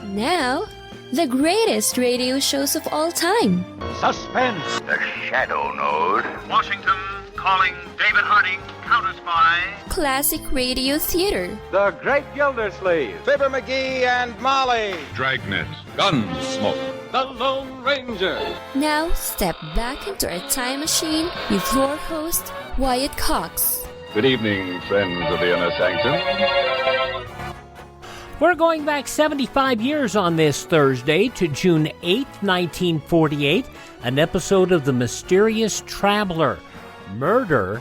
Now, the greatest radio shows of all time. Suspense. The Shadow Node. Washington calling David Harding, counter-spy. Classic radio theater. The Great Gildersleeve. Fibber McGee and Molly. Dragnet. Gunsmoke. The Lone Ranger. Now, step back into a time machine with your host, Wyatt Cox. Good evening, friends of the Inner Sanctum. We're going back 75 years on this Thursday to June 8, 1948, an episode of The Mysterious Traveler. Murder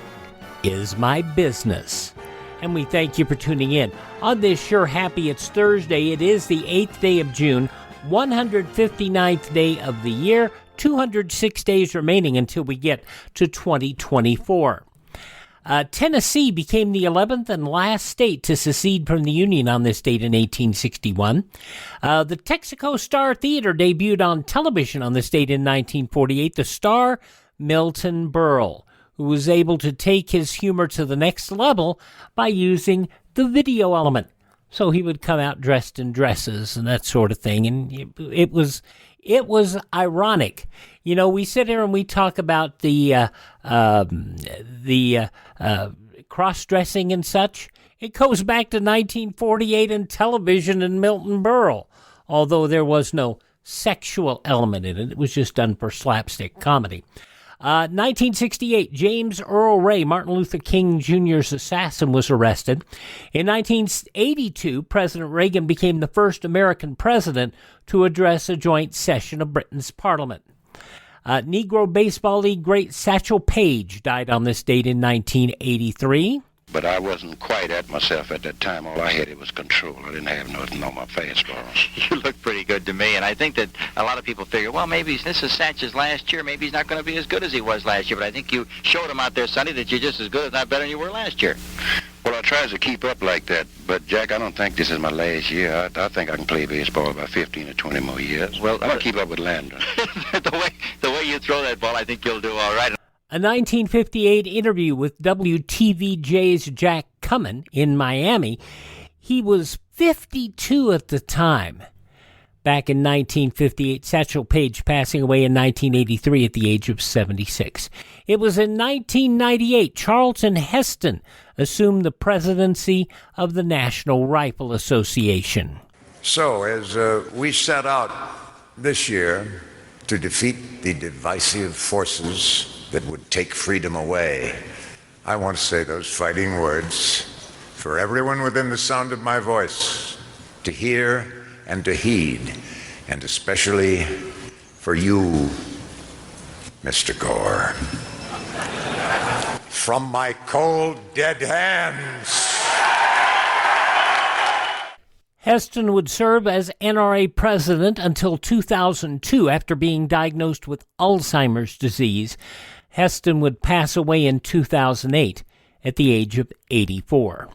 is my business. And we thank you for tuning in. On this Sure Happy It's Thursday, it is the 8th day of June, 159th day of the year, 206 days remaining until we get to 2024. Tennessee became the 11th and last state to secede from the Union on this date in 1861. The Texaco Star Theater debuted on television on this date in 1948. The star, Milton Berle, who was able to take his humor to the next level by using the video element. So he would come out dressed in dresses and that sort of thing, and it was ironic. You know, we sit here and we talk about the cross-dressing and such. It goes back to 1948 and television and Milton Berle, although there was no sexual element in it. It was just done for slapstick comedy. 1968, James Earl Ray, Martin Luther King Jr.'s assassin, was arrested. In 1982, President Reagan became the first American president to address a joint session of Britain's parliament. Negro Baseball League great Satchel Paige died on this date in 1983. But I wasn't quite at myself at that time. All I had was control. I didn't have nothing on my fastballs. You look pretty good to me, and I think that a lot of people figure, well, maybe this is Satch's last year. Maybe he's not going to be as good as he was last year. But I think you showed him out there, Sonny, that you're just as good, if not better than you were last year. Well, I tries to keep up like that. But, Jack, I don't think this is my last year. I think I can play baseball about 15 or 20 more years. Well, I'll keep up with Landon. the way you throw that ball, I think you'll do all right. A 1958 interview with WTVJ's Jack Cummin in Miami. He was 52 at the time. Back in 1958, Satchel Paige passing away in 1983 at the age of 76. It was in 1998 Charlton Heston assumed the presidency of the National Rifle Association. So, as we set out this year to defeat the divisive forces that would take freedom away, I want to say those fighting words for everyone within the sound of my voice to hear and to heed, and especially for you, Mr. Gore. From my cold, dead hands. Heston would serve as NRA president until 2002 after being diagnosed with Alzheimer's disease. Heston would pass away in 2008 at the age of 84.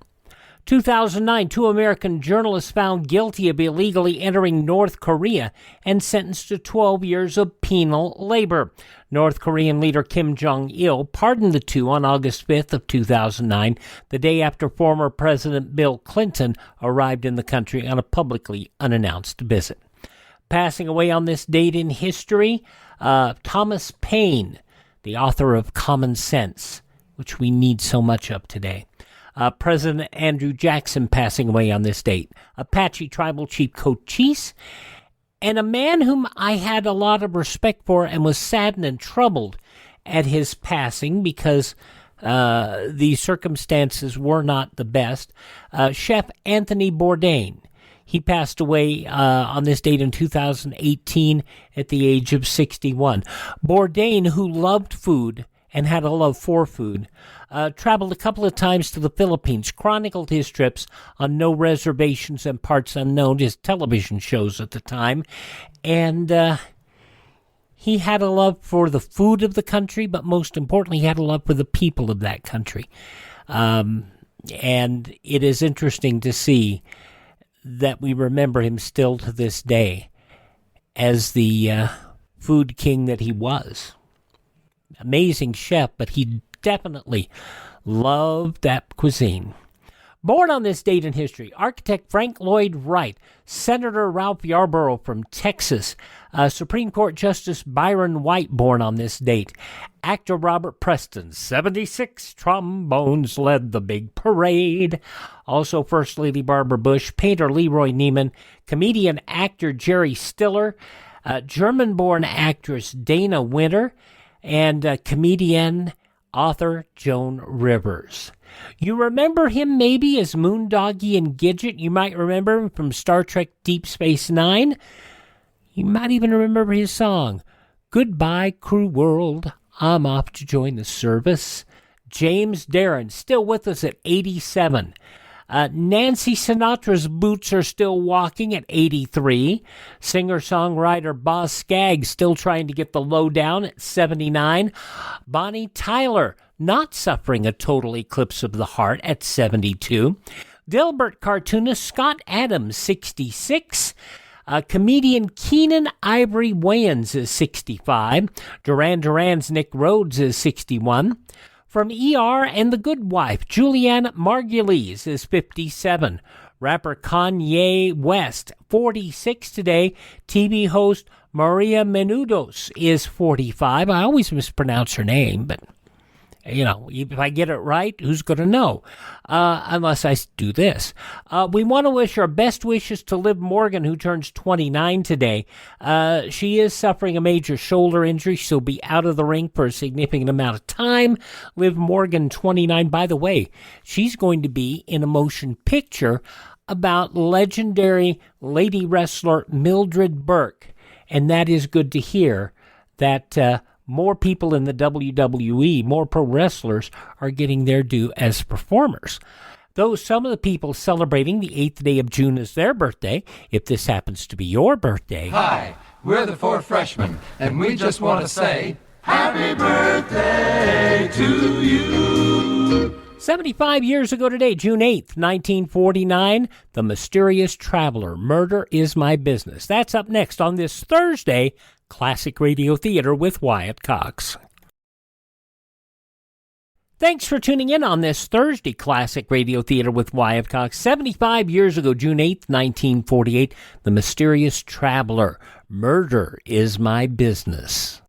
2009, two American journalists found guilty of illegally entering North Korea and sentenced to 12 years of penal labor. North Korean leader Kim Jong-il pardoned the two on August 5th of 2009, the day after former President Bill Clinton arrived in the country on a publicly unannounced visit. Passing away on this date in history, Thomas Paine, the author of Common Sense, which we need so much of today. President Andrew Jackson passing away on this date. Apache Tribal Chief Cochise, and a man whom I had a lot of respect for and was saddened and troubled at his passing because the circumstances were not the best. Chef Anthony Bourdain. He passed away on this date in 2018 at the age of 61. Bourdain, who loved food and had a love for food, traveled a couple of times to the Philippines, chronicled his trips on No Reservations and Parts Unknown, his television shows at the time, and he had a love for the food of the country, but most importantly, he had a love for the people of that country. And it is interesting to see that we remember him still to this day as the food king that he was. Amazing chef, but he definitely loved that cuisine. Born on this date in history, architect Frank Lloyd Wright, Senator Ralph Yarborough from Texas, Supreme Court Justice Byron White, born on this date, actor Robert Preston, 76 trombones led the big parade, also First Lady Barbara Bush, painter Leroy Neiman, comedian actor Jerry Stiller, German-born actress Dana Winter, and comedian author Joan Rivers. You remember him maybe as Moondoggie and Gidget. You might remember him from Star Trek Deep Space Nine. You might even remember his song, Goodbye, Crew World, I'm off to join the service. James Darren, still with us at 87. Nancy Sinatra's boots are still walking at 83. Singer-songwriter Boz Scaggs still trying to get the lowdown at 79. Bonnie Tyler not suffering a total eclipse of the heart at 72. Dilbert cartoonist Scott Adams, 66. Comedian Keenan Ivory Wayans is 65. Duran Duran's Nick Rhodes is 61. From ER and The Good Wife, Julianne Margulies is 57. Rapper Kanye West, 46 today. TV host Maria Menounos is 45. I always mispronounce her name, but, you know, if I get it right, who's going to know? Unless I do this. We want to wish our best wishes to Liv Morgan, who turns 29 today. She is suffering a major shoulder injury. She'll be out of the ring for a significant amount of time. Liv Morgan, 29. By the way, she's going to be in a motion picture about legendary lady wrestler Mildred Burke. And that is good to hear that more people in the WWE, more pro wrestlers, are getting their due as performers. Though some of the people celebrating the 8th day of June is their birthday, if this happens to be your birthday. Hi, we're the 4 freshmen, and we just want to say, Happy birthday to you! 75 years ago today, June 8th, 1949, The Mysterious Traveler, Murder is My Business. That's up next on this Thursday, Classic Radio Theater with Wyatt Cox. Thanks for tuning in on this Thursday, Classic Radio Theater with Wyatt Cox. 75 years ago, June 8th, 1948, The Mysterious Traveler, Murder is My Business.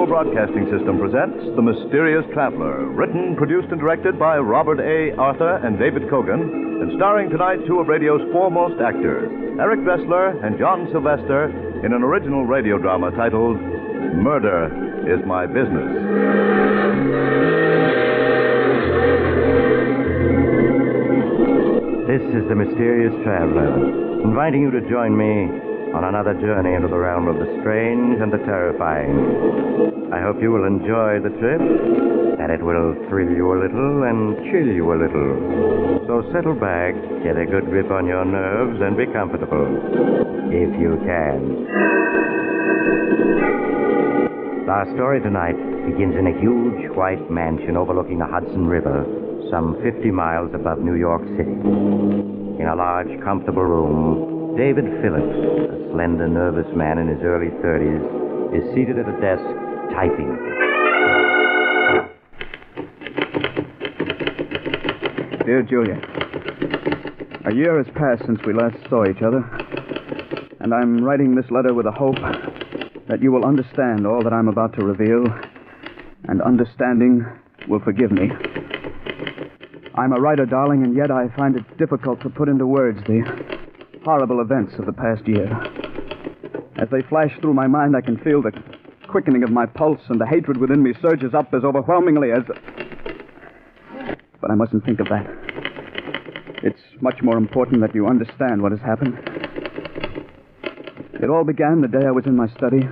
Broadcasting System presents The Mysterious Traveler, written, produced, and directed by Robert A. Arthur and David Kogan, and starring tonight 2 of radio's foremost actors, Eric Dressler and John Sylvester, in an original radio drama titled Murder is My Business. This is The Mysterious Traveler, inviting you to join me on another journey into the realm of the strange and the terrifying. I hope you will enjoy the trip, and it will thrill you a little and chill you a little. So settle back, get a good grip on your nerves, and be comfortable, if you can. Our story tonight begins in a huge white mansion overlooking the Hudson River, some 50 miles above New York City. In a large, comfortable room, David Phillips, a slender, nervous man in his early 30s, is seated at a desk, typing. Dear Julia, a year has passed since we last saw each other, and I'm writing this letter with the hope that you will understand all that I'm about to reveal, and understanding will forgive me. I'm a writer, darling, and yet I find it difficult to put into words the horrible events of the past year. As they flash through my mind, I can feel the quickening of my pulse, and the hatred within me surges up as overwhelmingly as... But I mustn't think of that. It's much more important that you understand what has happened. It all began the day I was in my study,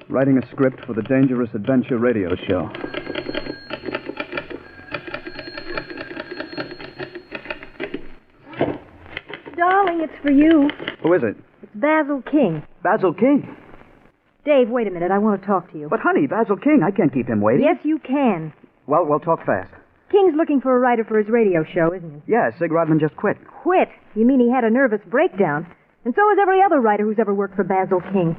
writing a script for the Dangerous Adventure radio show. Darling, it's for you. Who is it? It's Basil King. Basil King? Dave, wait a minute. I want to talk to you. But, honey, Basil King, I can't keep him waiting. Yes, you can. Well, we'll talk fast. King's looking for a writer for his radio show, isn't he? Yeah, Sig Rodman just quit. Quit? You mean he had a nervous breakdown? And so has every other writer who's ever worked for Basil King.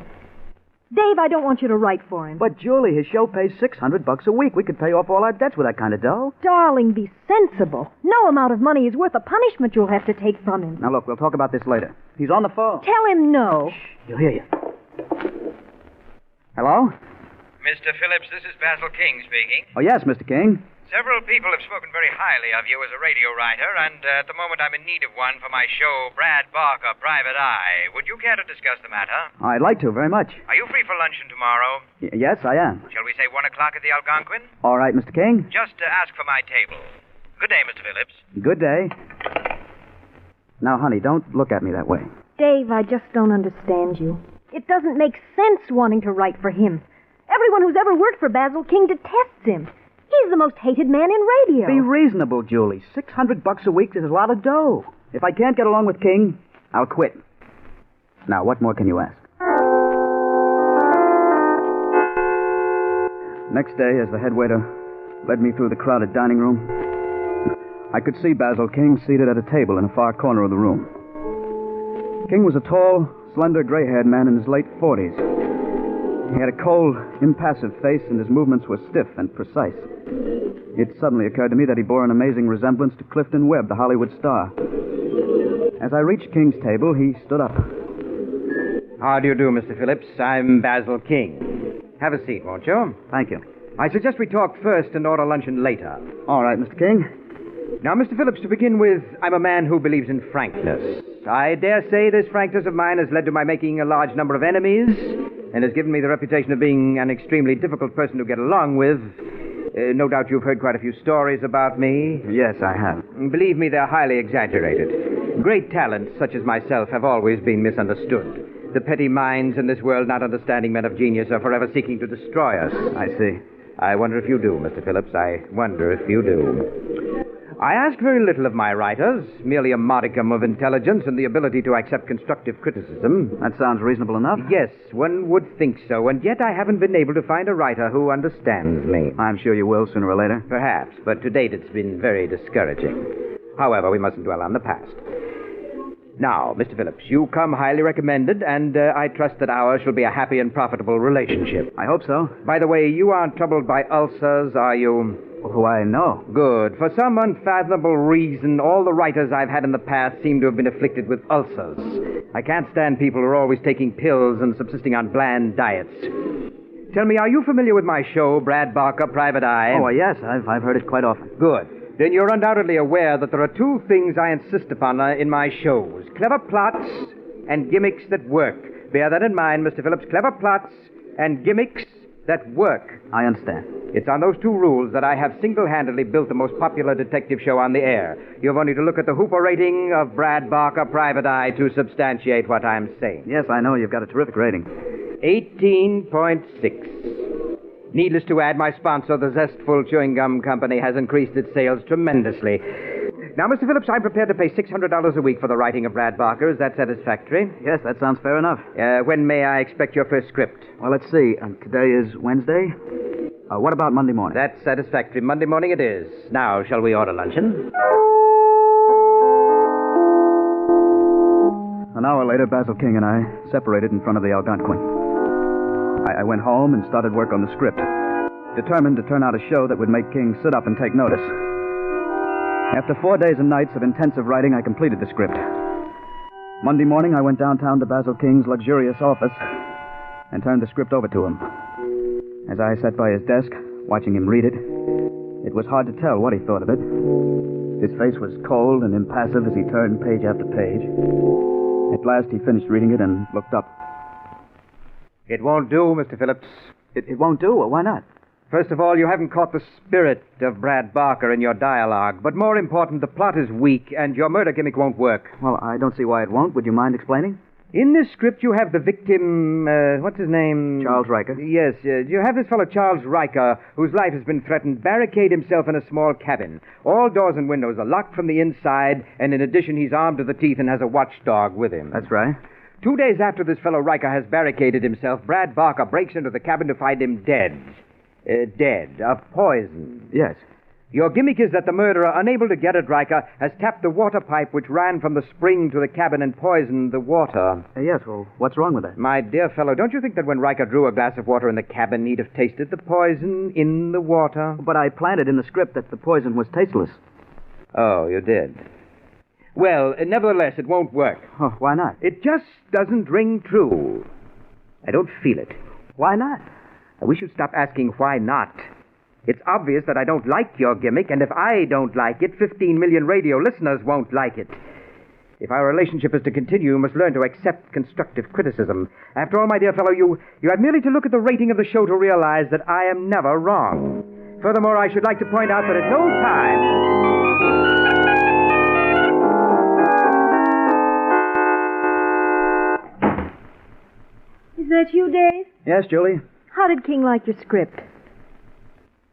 Dave, I don't want you to write for him. But, Julie, his show pays $600 a week. We could pay off all our debts with that kind of dough. Darling, be sensible. No amount of money is worth the punishment you'll have to take from him. Now, look, we'll talk about this later. He's on the phone. Tell him no. Shh, he'll hear you. Hello? Mr. Phillips, this is Basil King speaking. Oh, yes, Mr. King. Several people have spoken very highly of you as a radio writer, and at the moment I'm in need of one for my show, Brad Barker, Private Eye. Would you care to discuss the matter? I'd like to, very much. Are you free for luncheon tomorrow? Yes, I am. Shall we say 1 o'clock at the Algonquin? All right, Mr. King. Just ask for my table. Good day, Mr. Phillips. Good day. Now, honey, don't look at me that way. Dave, I just don't understand you. It doesn't make sense wanting to write for him. Everyone who's ever worked for Basil King detests him. He's the most hated man in radio. Be reasonable, Julie. $600 a week is a lot of dough. If I can't get along with King, I'll quit. Now, what more can you ask? Next day, as the head waiter led me through the crowded dining room, I could see Basil King seated at a table in a far corner of the room. King was a tall, slender, gray-haired man in his late 40s. He had a cold, impassive face, and his movements were stiff and precise. It suddenly occurred to me that he bore an amazing resemblance to Clifton Webb, the Hollywood star. As I reached King's table, he stood up. How do you do, Mr. Phillips? I'm Basil King. Have a seat, won't you? Thank you. I suggest we talk first and order luncheon later. All right, Mr. King. Now, Mr. Phillips, to begin with, I'm a man who believes in frankness. I dare say this frankness of mine has led to my making a large number of enemies and has given me the reputation of being an extremely difficult person to get along with. No doubt you've heard quite a few stories about me. Yes, I have. Believe me, they're highly exaggerated. Great talents, such as myself, have always been misunderstood. The petty minds in this world, not understanding men of genius, are forever seeking to destroy us. I see. I wonder if you do, Mr. Phillips. I wonder if you do. I ask very little of my writers, merely a modicum of intelligence and the ability to accept constructive criticism. That sounds reasonable enough. Yes, one would think so, and yet I haven't been able to find a writer who understands me. I'm sure you will sooner or later. Perhaps, but to date it's been very discouraging. However, we mustn't dwell on the past. Now, Mr. Phillips, you come highly recommended, and I trust that ours shall be a happy and profitable relationship. I hope so. By the way, you aren't troubled by ulcers, are you? Why, no. Good. For some unfathomable reason, all the writers I've had in the past seem to have been afflicted with ulcers. I can't stand people who are always taking pills and subsisting on bland diets. Tell me, are you familiar with my show, Brad Barker, Private Eye? Oh, yes. I've heard it quite often. Good. Then you're undoubtedly aware that there are two things I insist upon in my shows. Clever plots and gimmicks that work. Bear that in mind, Mr. Phillips. Clever plots and gimmicks that work. I understand. It's on those two rules that I have single-handedly built the most popular detective show on the air. You've only to look at the Hooper rating of Brad Barker, Private Eye, to substantiate what I'm saying. Yes, I know. You've got a terrific rating. 18.6. Needless to add, my sponsor, the Zestful Chewing Gum Company, has increased its sales tremendously. Now, Mr. Phillips, I'm prepared to pay $600 a week for the writing of Brad Barker. Is that satisfactory? Yes, that sounds fair enough. When may I expect your first script? Well, let's see. Today is Wednesday. What about Monday morning? That's satisfactory. Monday morning it is. Now, shall we order luncheon? An hour later, Basil King and I separated in front of the Algonquin. I went home and started work on the script, determined to turn out a show that would make King sit up and take notice. After 4 days and nights of intensive writing, I completed the script. Monday morning, I went downtown to Basil King's luxurious office and turned the script over to him. As I sat by his desk, watching him read it, it was hard to tell what he thought of it. His face was cold and impassive as he turned page after page. At last, he finished reading it and looked up. It won't do, Mr. Phillips. It won't do? Well, why not? First of all, you haven't caught the spirit of Brad Barker in your dialogue. But more important, the plot is weak, and your murder gimmick won't work. Well, I don't see why it won't. Would you mind explaining? In this script, you have the victim, what's his name? Charles Riker. Yes, you have this fellow, Charles Riker, whose life has been threatened, barricade himself in a small cabin. All doors and windows are locked from the inside, and in addition, he's armed to the teeth and has a watchdog with him. That's right. 2 days after this fellow Riker has barricaded himself, Brad Barker breaks into the cabin to find him dead. Dead. Of poison. Yes. Your gimmick is that the murderer, unable to get at Riker, has tapped the water pipe which ran from the spring to the cabin and poisoned the water. Yes, well, what's wrong with that? My dear fellow, don't you think that when Riker drew a glass of water in the cabin, he'd have tasted the poison in the water? But I planted in the script that the poison was tasteless. Oh, you did. Well, nevertheless, it won't work. Oh, why not? It just doesn't ring true. I don't feel it. Why not? We should stop asking why not. It's obvious that I don't like your gimmick, and if I don't like it, 15 million radio listeners won't like it. If our relationship is to continue, you must learn to accept constructive criticism. After all, my dear fellow, you have merely to look at the rating of the show to realize that I am never wrong. Furthermore, I should like to point out that at no time... Is that you, Dave? Yes, Julie? How did King like your script?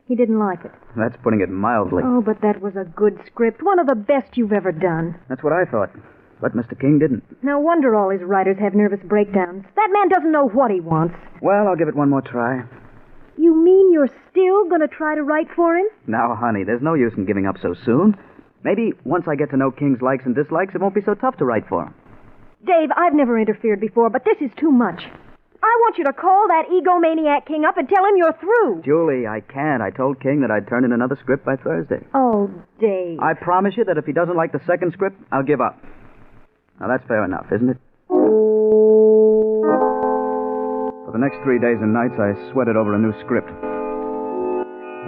He didn't like it. That's putting it mildly. Oh, but that was a good script. One of the best you've ever done. That's what I thought. But Mr. King didn't. No wonder all his writers have nervous breakdowns. That man doesn't know what he wants. Well, I'll give it one more try. You mean you're still going to try to write for him? Now, honey, there's no use in giving up so soon. Maybe once I get to know King's likes and dislikes, it won't be so tough to write for him. Dave, I've never interfered before, but this is too much. I want you to call that egomaniac King up and tell him you're through. Julie, I can't. I told King that I'd turn in another script by Thursday. Oh, Dave. I promise you that if he doesn't like the second script, I'll give up. Now, that's fair enough, isn't it? For the next 3 days and nights, I sweated over a new script.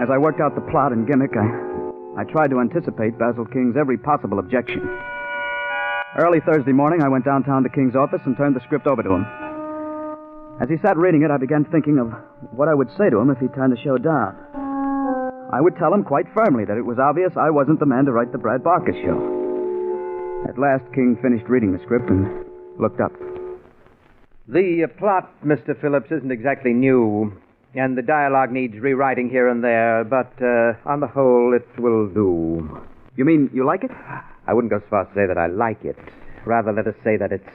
As I worked out the plot and gimmick, I tried to anticipate Basil King's every possible objection. Early Thursday morning, I went downtown to King's office and turned the script over to him. As he sat reading it, I began thinking of what I would say to him if he turned the show down. I would tell him quite firmly that it was obvious I wasn't the man to write the Brad Barker show. At last, King finished reading the script and looked up. The plot, Mr. Phillips, isn't exactly new, and the dialogue needs rewriting here and there, but on the whole, it will do. You mean you like it? I wouldn't go so far as to say that I like it. Rather, let us say that it's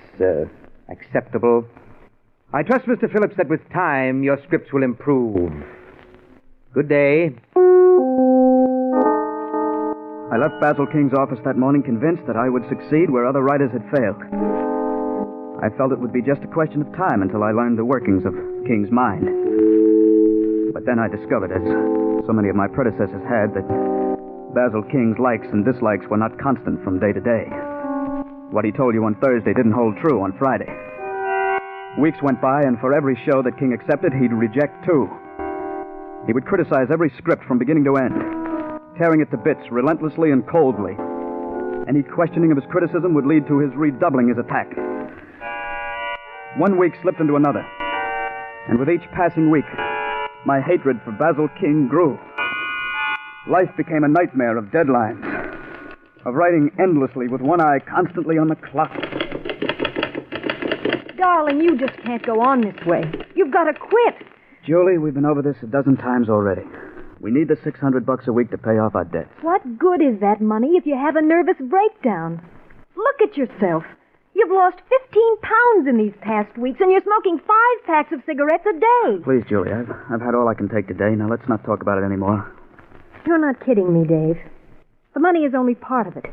acceptable. I trust, Mr. Phillips, that with time your scripts will improve. Good day. I left Basil King's office that morning convinced that I would succeed where other writers had failed. I felt it would be just a question of time until I learned the workings of King's mind. But then I discovered, as so many of my predecessors had, that Basil King's likes and dislikes were not constant from day to day. What he told you on Thursday didn't hold true on Friday. Weeks went by, and for every show that King accepted, he'd reject two. He would criticize every script from beginning to end, tearing it to bits relentlessly and coldly. Any questioning of his criticism would lead to his redoubling his attack. 1 week slipped into another, and with each passing week, my hatred for Basil King grew. Life became a nightmare of deadlines, of writing endlessly with one eye constantly on the clock. Darling, you just can't go on this way. You've got to quit. Julie, we've been over this a dozen times already. We need the $600 a week to pay off our debts. What good is that money if you have a nervous breakdown? Look at yourself. You've lost 15 pounds in these past weeks, and you're smoking 5 packs of cigarettes a day. Please, Julie, I've had all I can take today. Now, let's not talk about it anymore. You're not kidding me, Dave. The money is only part of it.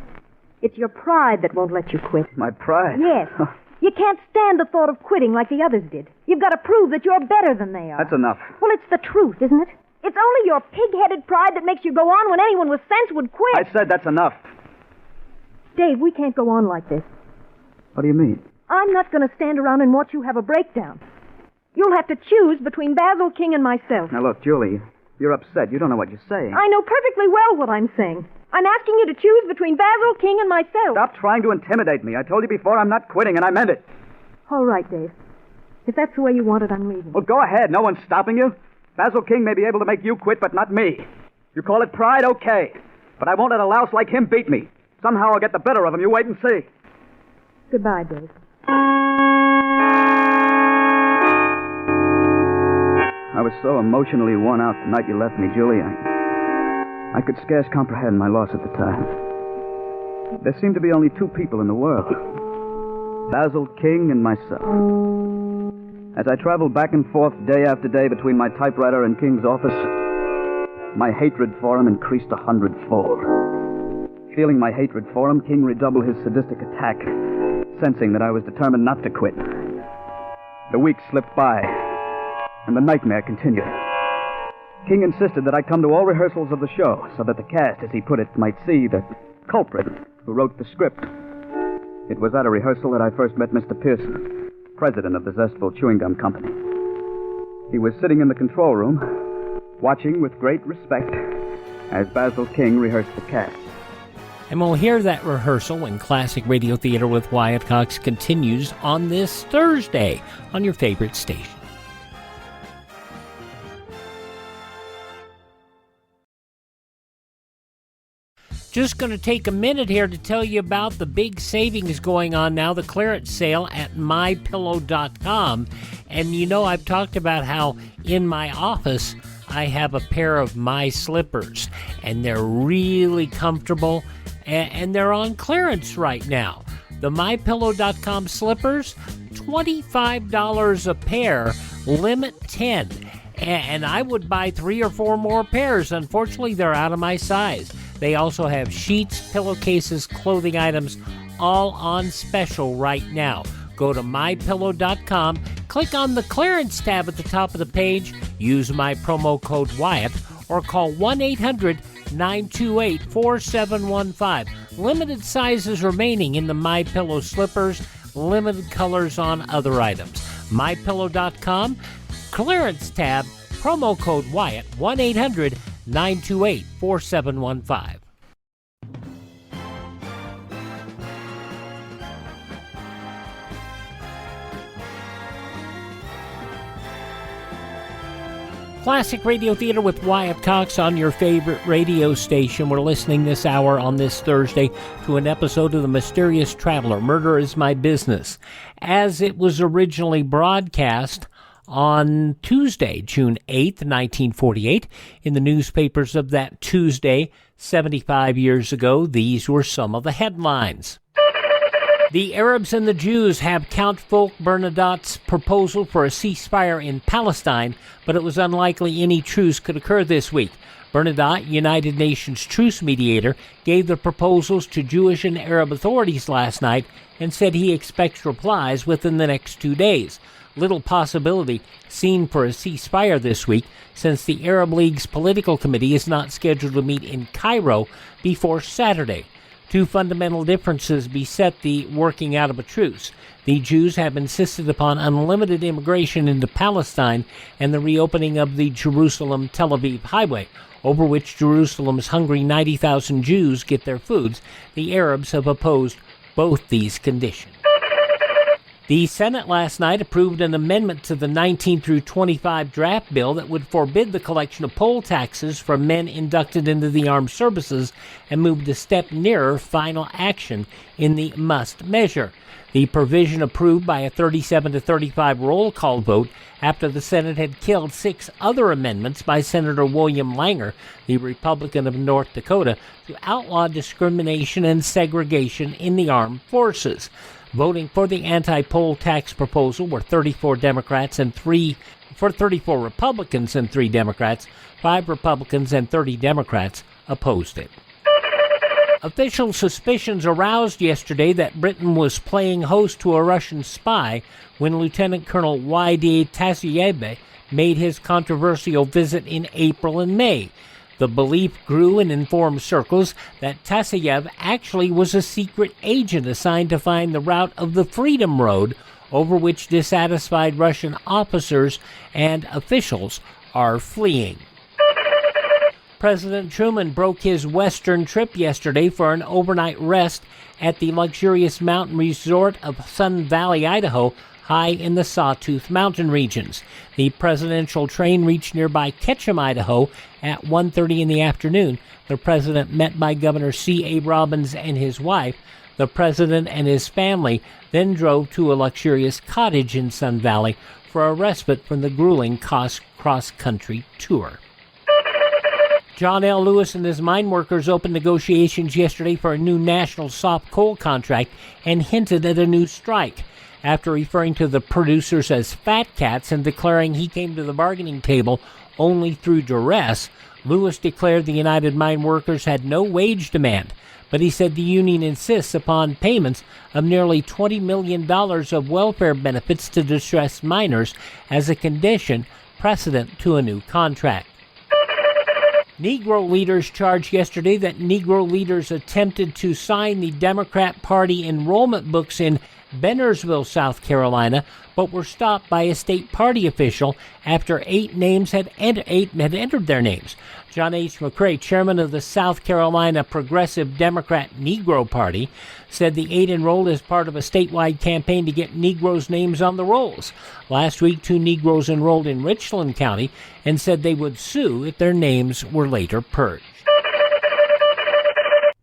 It's your pride that won't let you quit. My pride? Yes. You can't stand the thought of quitting like the others did. You've got to prove that you're better than they are. That's enough. Well, it's the truth, isn't it? It's only your pig-headed pride that makes you go on when anyone with sense would quit. I said that's enough. Dave, we can't go on like this. What do you mean? I'm not going to stand around and watch you have a breakdown. You'll have to choose between Basil King and myself. Now, look, Julie, you're upset. You don't know what you're saying. I know perfectly well what I'm saying. I'm asking you to choose between Basil King and myself. Stop trying to intimidate me. I told you before I'm not quitting, and I meant it. All right, Dave. If that's the way you want it, I'm leaving. Well, go ahead. No one's stopping you. Basil King may be able to make you quit, but not me. You call it pride, okay. But I won't let a louse like him beat me. Somehow I'll get the better of him. You wait and see. Goodbye, Dave. I was so emotionally worn out the night you left me, Julie. I could scarce comprehend my loss at the time. There seemed to be only 2 people in the world. Basil King and myself. As I traveled back and forth day after day between my typewriter and King's office, my hatred for him increased 100-fold. Feeling my hatred for him, King redoubled his sadistic attack, sensing that I was determined not to quit. The weeks slipped by, and the nightmare continued. King insisted that I come to all rehearsals of the show so that the cast, as he put it, might see the culprit who wrote the script. It was at a rehearsal that I first met Mr. Pearson, president of the Zestful Chewing Gum Company. He was sitting in the control room, watching with great respect as Basil King rehearsed the cast. And we'll hear that rehearsal when Classic Radio Theater with Wyatt Cox continues on this Thursday on your favorite station. Just going to take a minute here to tell you about the big savings going on now, the clearance sale at mypillow.com. And you know, I've talked about how in my office I have a pair of my slippers, and they're really comfortable, and they're on clearance right now. The mypillow.com slippers, $25 a pair, limit 10. And I would buy 3 or 4 more pairs. Unfortunately, they're out of my size. They also have sheets, pillowcases, clothing items, all on special right now. Go to mypillow.com, click on the clearance tab at the top of the page, use my promo code Wyatt, or call 1-800-928-4715. Limited sizes remaining in the MyPillow slippers, limited colors on other items. mypillow.com, clearance tab, promo code Wyatt, 1-800-928-4715. Classic Radio Theater with Wyatt Cox on your favorite radio station. We're listening this hour on this Thursday to an episode of The Mysterious Traveler, Murder is My Business, as it was originally broadcast on Tuesday, June 8th, 1948. In the newspapers of that Tuesday, 75 years ago, these were some of the headlines. The Arabs and the Jews have Count Folke Bernadotte's proposal for a ceasefire in Palestine, but it was unlikely any truce could occur this week. Bernadotte, United Nations truce mediator, gave the proposals to Jewish and Arab authorities last night and said he expects replies within the next 2 days. Little possibility seen for a ceasefire this week, since the Arab League's political committee is not scheduled to meet in Cairo before Saturday. 2 fundamental differences beset the working out of a truce. The Jews have insisted upon unlimited immigration into Palestine and the reopening of the Jerusalem-Tel Aviv highway, over which Jerusalem's hungry 90,000 Jews get their foods. The Arabs have opposed both these conditions. The Senate last night approved an amendment to the 19 through 25 draft bill that would forbid the collection of poll taxes from men inducted into the armed services and moved a step nearer final action in the must measure. The provision approved by a 37-35 roll call vote after the Senate had killed 6 other amendments by Senator William Langer, the Republican of North Dakota, to outlaw discrimination and segregation in the armed forces. Voting for the anti-poll tax proposal were 34 Democrats and 34 Republicans and 3 Democrats. 5 Republicans and 30 Democrats opposed it. Official suspicions aroused yesterday that Britain was playing host to a Russian spy when Lieutenant Colonel Wyatt Cox made his controversial visit in April and May. The belief grew in informed circles that Tassayev actually was a secret agent assigned to find the route of the Freedom Road, over which dissatisfied Russian officers and officials are fleeing. President Truman broke his western trip yesterday for an overnight rest at the luxurious mountain resort of Sun Valley, Idaho, high in the Sawtooth Mountain regions. The presidential train reached nearby Ketchum, Idaho at 1:30 in the afternoon. The president met by Governor C.A. Robbins and his wife. The president and his family then drove to a luxurious cottage in Sun Valley for a respite from the grueling cross-country tour. John L. Lewis and his mine workers opened negotiations yesterday for a new national soft coal contract and hinted at a new strike. After referring to the producers as fat cats and declaring he came to the bargaining table only through duress, Lewis declared the United Mine Workers had no wage demand, but he said the union insists upon payments of nearly $20 million of welfare benefits to distressed miners as a condition precedent to a new contract. Negro leaders charged yesterday that Negro leaders attempted to sign the Democrat Party enrollment books in Bennersville, South Carolina, but were stopped by a state party official after 8 names had entered their names. John H. McCrae, chairman of the South Carolina Progressive Democrat Negro Party, said the 8 enrolled as part of a statewide campaign to get Negroes' names on the rolls. Last week, 2 Negroes enrolled in Richland County and said they would sue if their names were later purged.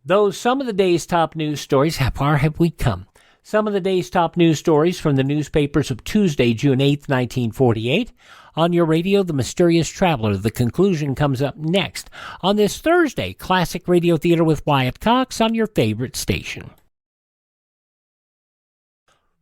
Though some of the day's top news stories, how far have we come? Some of the day's top news stories from the newspapers of Tuesday, June 8th, 1948. On your radio, The Mysterious Traveler. The conclusion comes up next on this Thursday, Classic Radio Theater with Wyatt Cox on your favorite station.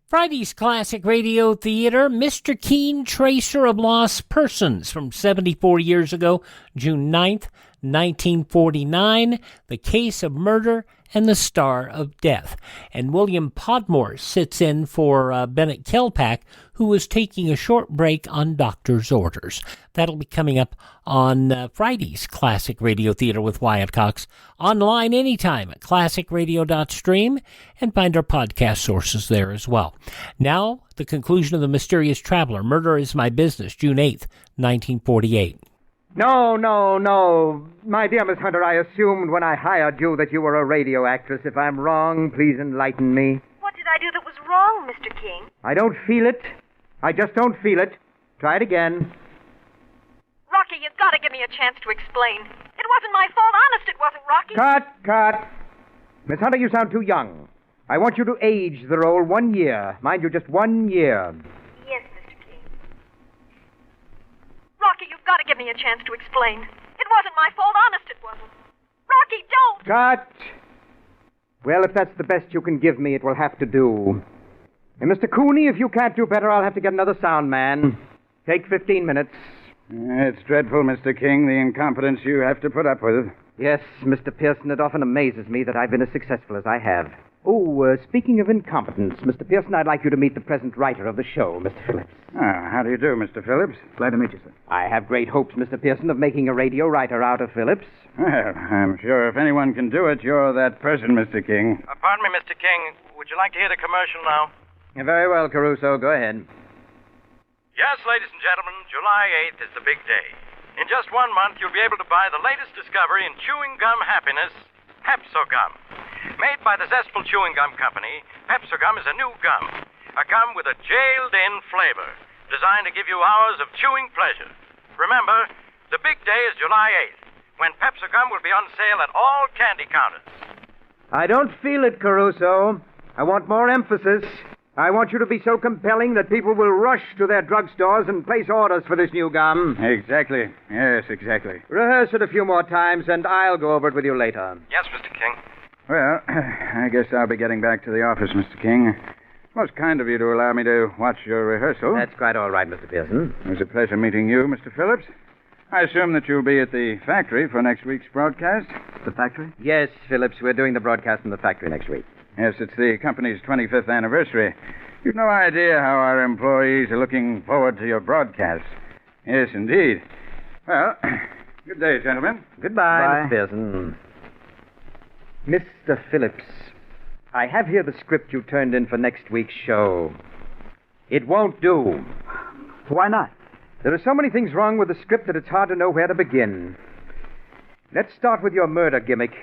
Friday's Classic Radio Theater, Mr. Keen, Tracer of Lost Persons from 74 years ago, June 9th, 1949, The Case of Murder and the Star of Death. And William Podmore sits in for Bennett Kelpack, who was taking a short break on doctor's orders. That'll be coming up on Friday's Classic Radio Theater with Wyatt Cox. Online anytime at classicradio.stream, and find our podcast sources there as well. Now, the conclusion of The Mysterious Traveler, Murder is My Business, June 8th, 1948. No. My dear Miss Hunter, I assumed when I hired you that you were a radio actress. If I'm wrong, please enlighten me. What did I do that was wrong, Mr. King? I don't feel it. I just don't feel it. Try it again. Rocky, you've got to give me a chance to explain. It wasn't my fault. Honest, it wasn't, Rocky. Cut. Miss Hunter, you sound too young. I want you to age the role 1 year. Mind you, just 1 year. Yes, Mr. King. Rocky, you've got to give me a chance to explain. It wasn't my fault. Honest, it wasn't. Rocky, don't! Cut! Well, if that's the best you can give me, it will have to do. And Mr. Cooney, if you can't do better, I'll have to get another sound man. Take 15 minutes. It's dreadful, Mr. King, the incompetence you have to put up with. Yes, Mr. Pearson, it often amazes me that I've been as successful as I have. Oh, speaking of incompetence, Mr. Pearson, I'd like you to meet the present writer of the show, Mr. Phillips. How do you do, Mr. Phillips? Glad to meet you, sir. I have great hopes, Mr. Pearson, of making a radio writer out of Phillips. Well, I'm sure if anyone can do it, you're that person, Mr. King. Pardon me, Mr. King. Would you like to hear the commercial now? Very well, Caruso. Go ahead. Yes, ladies and gentlemen, July 8th is the big day. In just 1 month, you'll be able to buy the latest discovery in chewing gum happiness, Pepso-Gum. Made by the Zestful Chewing Gum Company, Pepso-Gum is a new gum. A gum with a jailed-in flavor, designed to give you hours of chewing pleasure. Remember, the big day is July 8th, when Pepso-Gum will be on sale at all candy counters. I don't feel it, Caruso. I want more emphasis. I want you to be so compelling that people will rush to their drugstores and place orders for this new gum. Exactly. Yes, exactly. Rehearse it a few more times, and I'll go over it with you later. Yes, Mr. King. Well, I guess I'll be getting back to the office, Mr. King. It's most kind of you to allow me to watch your rehearsal. That's quite all right, Mr. Pearson. It was a pleasure meeting you, Mr. Phillips. I assume that you'll be at the factory for next week's broadcast? The factory? Yes, Phillips, we're doing the broadcast in the factory next week. Yes, it's the company's 25th anniversary. You've no idea how our employees are looking forward to your broadcast. Yes, indeed. Well, good day, gentlemen. Goodbye, Mr. Pearson. Mr. Phillips, I have here the script you turned in for next week's show. It won't do. Why not? There are so many things wrong with the script that it's hard to know where to begin. Let's start with your murder gimmick.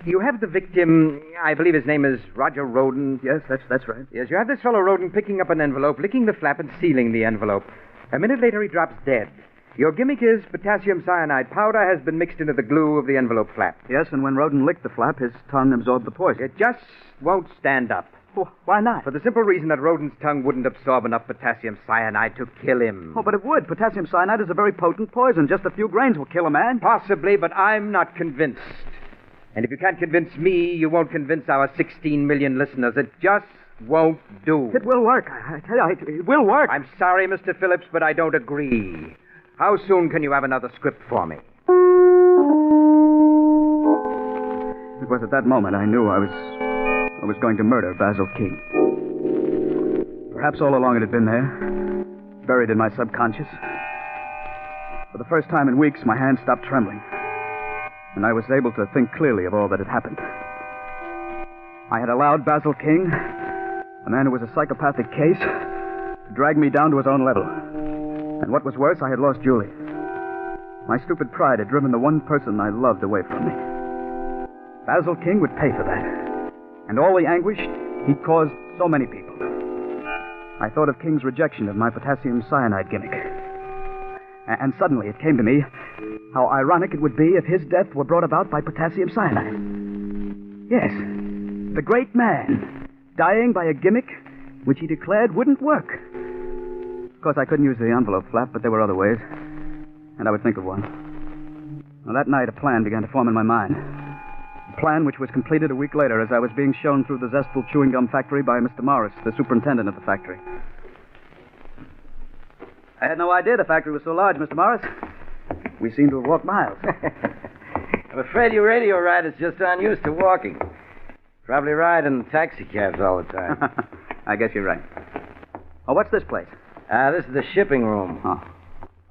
You have the victim, I believe his name is Roger Roden. Yes, that's right. Yes, you have this fellow Roden picking up an envelope, licking the flap, and sealing the envelope. A minute later, he drops dead. Your gimmick is potassium cyanide powder has been mixed into the glue of the envelope flap. Yes, and when Roden licked the flap, his tongue absorbed the poison. It just won't stand up. Why not? For the simple reason that Rodent's tongue wouldn't absorb enough potassium cyanide to kill him. Oh, but it would. Potassium cyanide is a very potent poison. Just a few grains will kill a man. Possibly, but I'm not convinced. And if you can't convince me, you won't convince our 16 million listeners. It just won't do. It will work. I tell you, it will work. I'm sorry, Mr. Phillips, but I don't agree. How soon can you have another script for me? It was at that moment I knew I was going to murder Basil King. Perhaps all along it had been there, buried in my subconscious. For the first time in weeks, my hands stopped trembling, and I was able to think clearly of all that had happened. I had allowed Basil King, a man who was a psychopathic case, to drag me down to his own level. And what was worse, I had lost Julie. My stupid pride had driven the one person I loved away from me. Basil King would pay for that. And all the anguish he'd caused so many people. I thought of King's rejection of my potassium cyanide gimmick. And suddenly it came to me how ironic it would be if his death were brought about by potassium cyanide. Yes, the great man, dying by a gimmick which he declared wouldn't work. Of course, I couldn't use the envelope flap, but there were other ways. And I would think of one. Well, that night, a plan began to form in my mind. A plan which was completed a week later as I was being shown through the zestful chewing gum factory by Mr. Morris, the superintendent of the factory. I had no idea the factory was so large, Mr. Morris. We seem to have walked miles. I'm afraid you radio riders just aren't used to walking. Probably ride in taxi cabs all the time. I guess you're right. Oh, what's this place? This is the shipping room. Oh.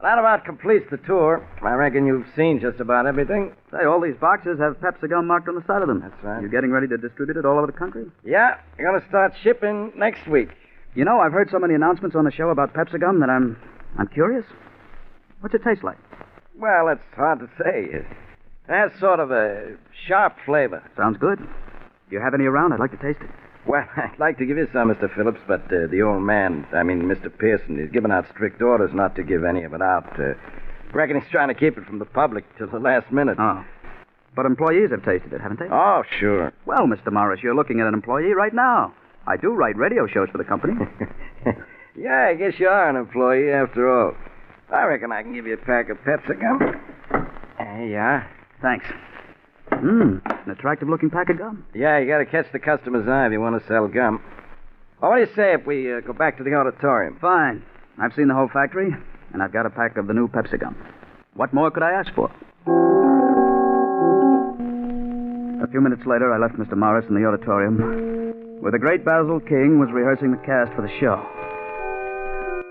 That about completes the tour. I reckon you've seen just about everything. Say, all these boxes have Pepsi gum marked on the side of them. That's right. You getting ready to distribute it all over the country? Yeah, you're going to start shipping next week. You know, I've heard so many announcements on the show about Pepsi gum that I'm curious. What's it taste like? Well, it's hard to say. It has sort of a sharp flavor. Sounds good. If you have any around, I'd like to taste it. Well, I'd like to give you some, Mr. Phillips, but the old man, Mr. Pearson, he's given out strict orders not to give any of it out. Reckon he's trying to keep it from the public till the last minute. Oh. But employees have tasted it, haven't they? Oh, sure. Well, Mr. Morris, you're looking at an employee right now. I do write radio shows for the company. Yeah, I guess you are an employee after all. I reckon I can give you a pack of Pepsi gum. There you are. Thanks. An attractive-looking pack of gum. Yeah, you got to catch the customer's eye if you want to sell gum. Well, what do you say if we go back to the auditorium? Fine. I've seen the whole factory, and I've got a pack of the new Pepsi gum. What more could I ask for? A few minutes later, I left Mr. Morris in the auditorium, where the great Basil King was rehearsing the cast for the show.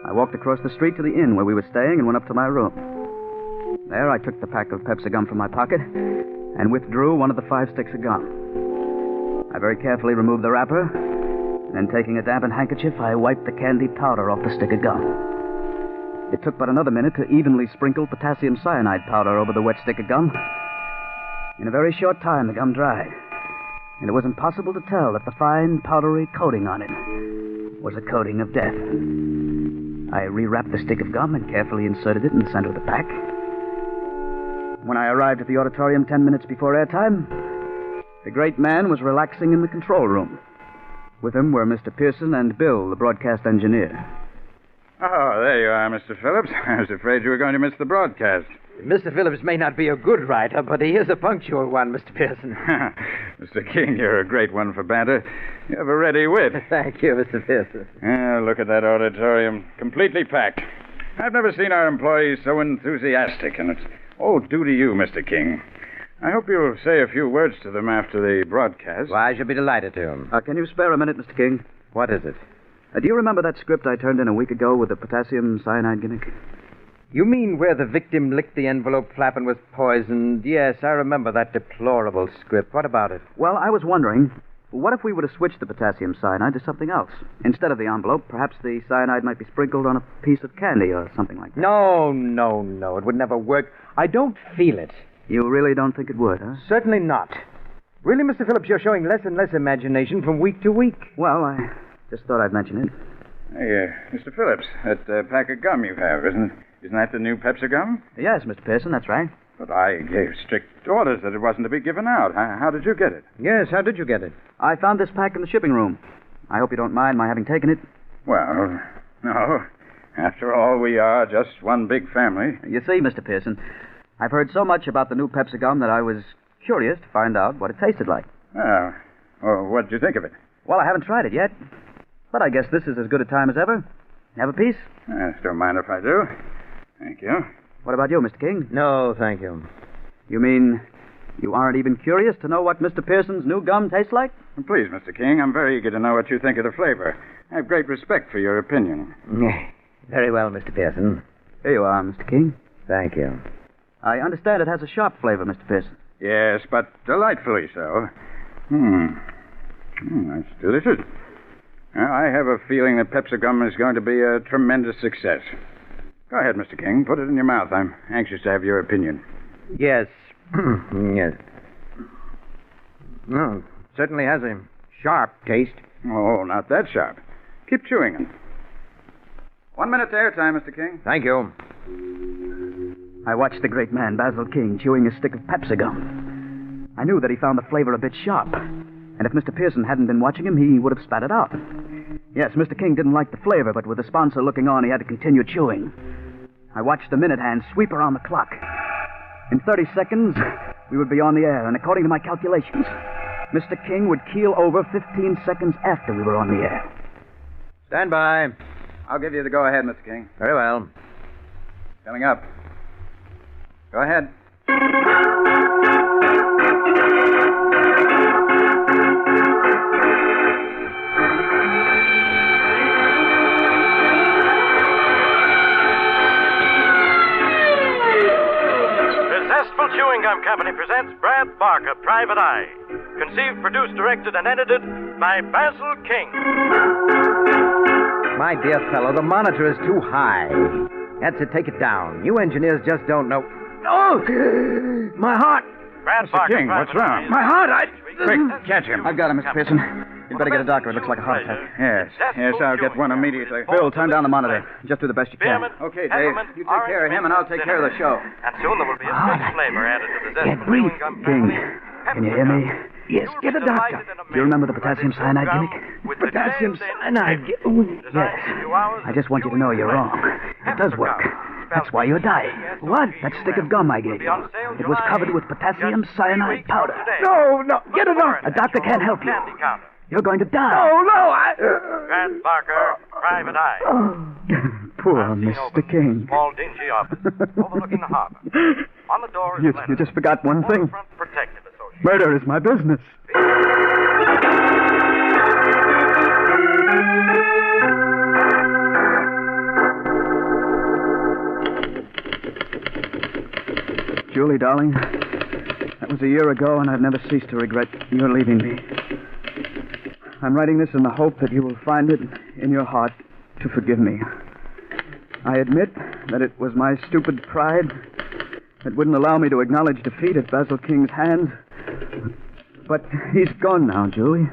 I walked across the street to the inn where we were staying and went up to my room. There, I took the pack of Pepsi gum from my pocket and withdrew one of the 5 sticks of gum. I very carefully removed the wrapper, and then taking a dampened handkerchief, I wiped the candy powder off the stick of gum. It took but another minute to evenly sprinkle potassium cyanide powder over the wet stick of gum. In a very short time, the gum dried, and it was impossible to tell that the fine, powdery coating on it was a coating of death. I rewrapped the stick of gum and carefully inserted it in the center of the pack. When I arrived at the auditorium 10 minutes before airtime, the great man was relaxing in the control room. With him were Mr. Pearson and Bill, the broadcast engineer. Oh, there you are, Mr. Phillips. I was afraid you were going to miss the broadcast. Mr. Phillips may not be a good writer, but he is a punctual one, Mr. Pearson. Mr. King, you're a great one for banter. You have a ready wit. Thank you, Mr. Pearson. Look at that auditorium. Completely packed. I've never seen our employees so enthusiastic, and it's all due to you, Mr. King. I hope you'll say a few words to them after the broadcast. Why, I should be delighted to. Can you spare a minute, Mr. King? What is it? Do you remember that script I turned in a week ago with the potassium cyanide gimmick? You mean where the victim licked the envelope flap and was poisoned? Yes, I remember that deplorable script. What about it? Well, I was wondering, what if we were to switch the potassium cyanide to something else? Instead of the envelope, perhaps the cyanide might be sprinkled on a piece of candy or something like that. No. It would never work. I don't feel it. You really don't think it would, huh? Certainly not. Really, Mr. Phillips, you're showing less and less imagination from week to week. Well, I just thought I'd mention it. Hey, Mr. Phillips, that pack of gum you have, isn't that the new Pepsi gum? Yes, Mr. Pearson, that's right. But I gave strict orders that it wasn't to be given out. How did you get it? Yes, how did you get it? I found this pack in the shipping room. I hope you don't mind my having taken it. Well, no. After all, we are just one big family. You see, Mr. Pearson, I've heard so much about the new Pepsi gum that I was curious to find out what it tasted like. Well, what did you think of it? Well, I haven't tried it yet, but I guess this is as good a time as ever. Have a piece? Don't mind if I do. Thank you. What about you, Mr. King? No, thank you. You mean you aren't even curious to know what Mr. Pearson's new gum tastes like? Please, Mr. King, I'm very eager to know what you think of the flavor. I have great respect for your opinion. Very well, Mr. Pearson. Here you are, Mr. King. Thank you. I understand it has a sharp flavor, Mr. Pearson. Yes, but delightfully so. That's delicious. Now, I have a feeling that Pepsi gum is going to be a tremendous success. Go ahead, Mr. King. Put it in your mouth. I'm anxious to have your opinion. Yes. Yes. No, certainly has a sharp taste. Oh, not that sharp. Keep chewing it. 1 minute to airtime, Mr. King. Thank you. I watched the great man, Basil King, chewing a stick of Pepsi gum. I knew that he found the flavor a bit sharp. And if Mr. Pearson hadn't been watching him, he would have spat it out. Yes, Mr. King didn't like the flavor, but with the sponsor looking on, he had to continue chewing. I watched the minute hand sweep around the clock. In 30 seconds, we would be on the air, and according to my calculations, Mr. King would keel over 15 seconds after we were on the air. Stand by. I'll give you the go-ahead, Mr. King. Very well. Coming up. Go ahead. Chewing Gum Company presents Brad Barker, Private Eye. Conceived, produced, directed, and edited by Basil King. My dear fellow, the monitor is too high. That's it, take it down. You engineers just don't know. Oh! My heart! Brad Mr. Barker, King, what's wrong? My heart, Quick, catch him. I've got him, Mr. Pearson. You'd better get a doctor. It looks like a heart attack. Yes, I'll get one immediately. Phil, turn down the monitor. Just do the best you can. Okay, Dave. You take care of him, and I'll take care of the show. And soon there will be a fresh flavor added to the zest of breathe. Chewing Gum King, Company. can you hear me? Yes, get a doctor. Do you remember the potassium cyanide gimmick? Potassium cyanide? Yes. I just want you to know you're wrong. It does work. That's why you're dying. What? That stick of gum I gave you. It was covered with potassium cyanide powder. No, get a doctor. A doctor can't help you. You're going to die. Brad Barker, Private Eye. Poor Mr. King. Small, dingy office overlooking the harbor. On the door is a letter. You just forgot one thing. Waterfront Protective Association. Murder is my business. Julie, darling, that was a year ago, and I've never ceased to regret your leaving me. I'm writing this in the hope that you will find it in your heart to forgive me. I admit that it was my stupid pride that wouldn't allow me to acknowledge defeat at Basil King's hands. But he's gone now, Julie.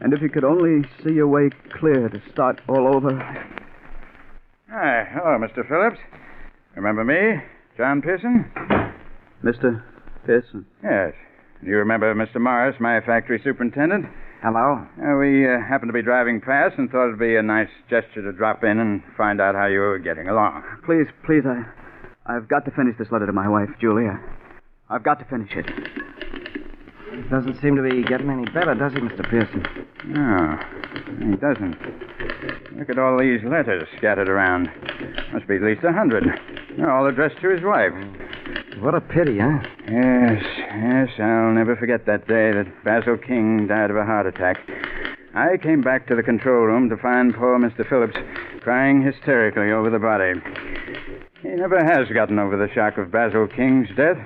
And if you could only see your way clear to start all over. Hi, hello, Mr. Phillips. Remember me, John Pearson? Mr. Pearson? Yes. Do you remember Mr. Morris, my factory superintendent? Hello? We happened to be driving past and thought it'd be a nice gesture to drop in and find out how you were getting along. Please, I've got to finish this letter to my wife, Julie. I've got to finish it. It doesn't seem to be getting any better, does it, Mr. Pearson? No, he doesn't. Look at all these letters scattered around. Must be at least 100. They're all addressed to his wife. What a pity, huh? Yes, I'll never forget that day that Basil King died of a heart attack. I came back to the control room to find poor Mr. Phillips crying hysterically over the body. He never has gotten over the shock of Basil King's death.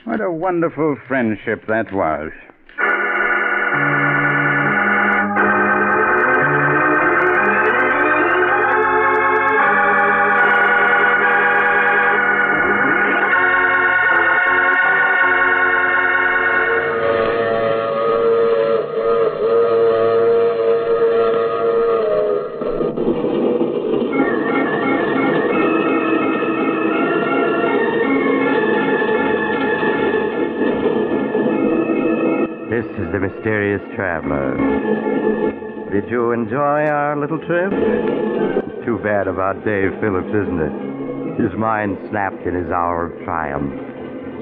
What a wonderful friendship that was. This is the mysterious traveler. Did you enjoy our little trip? Too bad about Dave Phillips, isn't it? His mind snapped in his hour of triumph.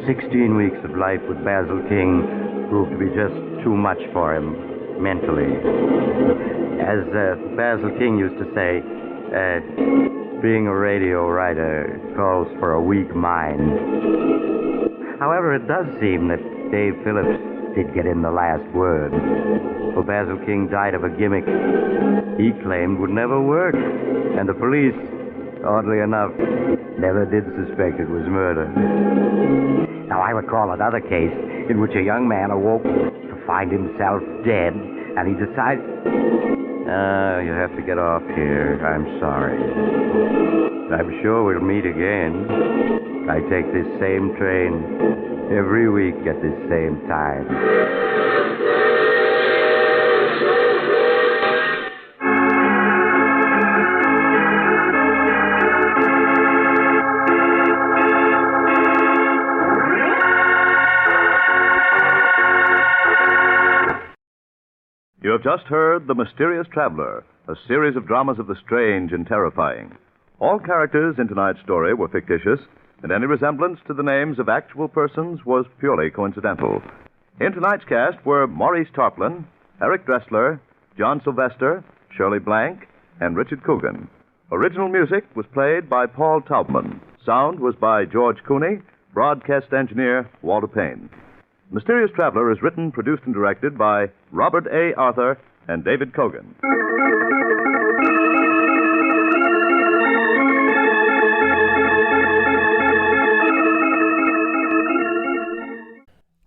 16 weeks of life with Basil King proved to be just too much for him, mentally. As Basil King used to say, being a radio writer calls for a weak mind. However, it does seem that Dave Phillips did get in the last word. For Basil King died of a gimmick he claimed would never work. And the police, oddly enough, never did suspect it was murder. Now, I recall another case in which a young man awoke to find himself dead, and he decided... you have to get off here. I'm sorry. I'm sure we'll meet again. I take this same train every week at this same time. You have just heard The Mysterious Traveler, a series of dramas of the strange and terrifying. All characters in tonight's story were fictitious, and any resemblance to the names of actual persons was purely coincidental. In tonight's cast were Maurice Tarplin, Eric Dressler, John Sylvester, Shirley Blank, and Richard Coogan. Original music was played by Paul Taubman. Sound was by George Cooney, broadcast engineer Walter Payne. Mysterious Traveler is written, produced, and directed by Robert A. Arthur and David Cogan.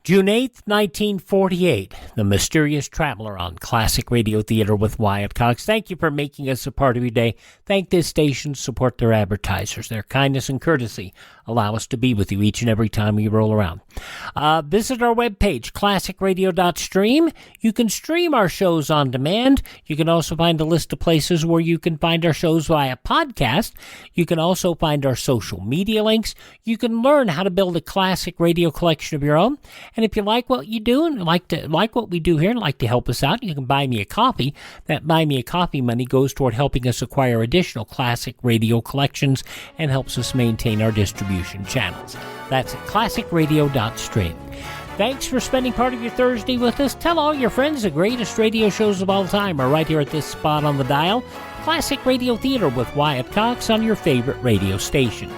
June 8th, 1948, The Mysterious Traveler on Classic Radio Theater with Wyatt Cox. Thank you for making us a part of your day. Thank this station, support their advertisers. Their kindness and courtesy allow us to be with you each and every time we roll around. Visit our webpage, classicradio.stream. You can stream our shows on demand. You can also find a list of places where you can find our shows via podcast. You can also find our social media links. You can learn how to build a classic radio collection of your own. And if you like what you do and like what we do here and like to help us out, you can buy me a coffee. That buy me a coffee money goes toward helping us acquire additional classic radio collections and helps us maintain our distribution channels. That's at classicradio.stream. Thanks for spending part of your Thursday with us. Tell all your friends the greatest radio shows of all time are right here at this spot on the dial. Classic Radio Theater with Wyatt Cox on your favorite radio station.